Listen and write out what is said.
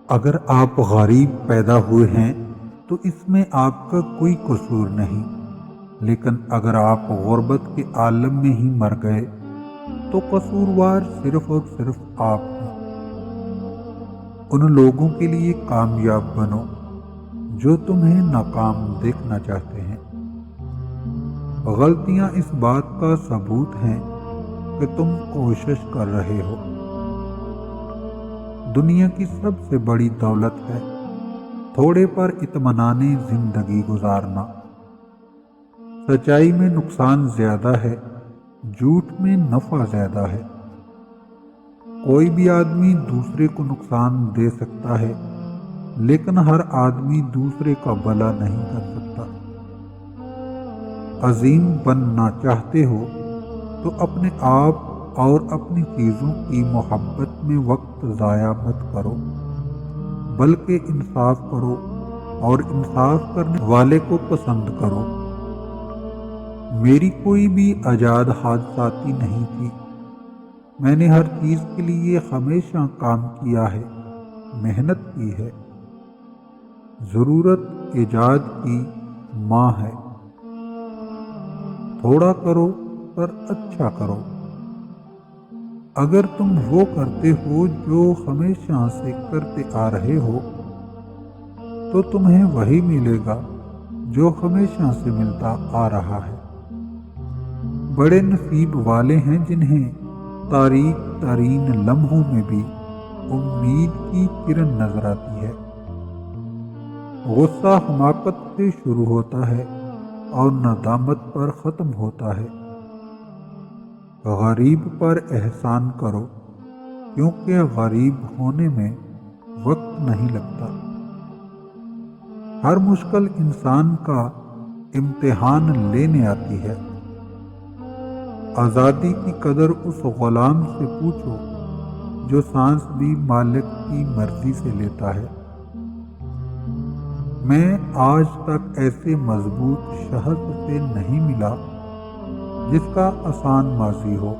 اگر آپ غریب پیدا ہوئے ہیں تو اس میں آپ کا کوئی قصور نہیں، لیکن اگر آپ غربت کے عالم میں ہی مر گئے تو قصوروار صرف اور صرف آپ ہیں۔ ان لوگوں کے لیے کامیاب بنو جو تمہیں ناکام دیکھنا چاہتے ہیں۔ غلطیاں اس بات کا ثبوت ہیں کہ تم کوشش کر رہے ہو۔ دنیا کی سب سے بڑی دولت ہے تھوڑے پر اطمینان زندگی گزارنا۔ سچائی میں نقصان زیادہ ہے، جھوٹ میں نفع زیادہ ہے۔ کوئی بھی آدمی دوسرے کو نقصان دے سکتا ہے، لیکن ہر آدمی دوسرے کا بھلا نہیں کر سکتا۔ عظیم بننا چاہتے ہو تو اپنے آپ اور اپنی چیزوں کی محبت میں وقت ضائع مت کرو، بلکہ انصاف کرو اور انصاف کرنے والے کو پسند کرو۔ میری کوئی بھی ایجاد حادثاتی نہیں تھی، میں نے ہر چیز کے لیے ہمیشہ کام کیا ہے، محنت کی ہے۔ ضرورت ایجاد کی ماں ہے۔ تھوڑا کرو پر اچھا کرو۔ اگر تم وہ کرتے ہو جو ہمیشہ سے کرتے آ رہے ہو تو تمہیں وہی ملے گا جو ہمیشہ سے ملتا آ رہا ہے۔ بڑے نصیب والے ہیں جنہیں تاریک ترین لمحوں میں بھی امید کی کرن نظر آتی ہے۔ غصہ حماقت سے شروع ہوتا ہے اور ندامت پر ختم ہوتا ہے۔ غریب پر احسان کرو، کیونکہ غریب ہونے میں وقت نہیں لگتا۔ ہر مشکل انسان کا امتحان لینے آتی ہے۔ آزادی کی قدر اس غلام سے پوچھو جو سانس بھی مالک کی مرضی سے لیتا ہے۔ میں آج تک ایسے مضبوط شخص سے نہیں ملا جس کا آسان ماضی ہو۔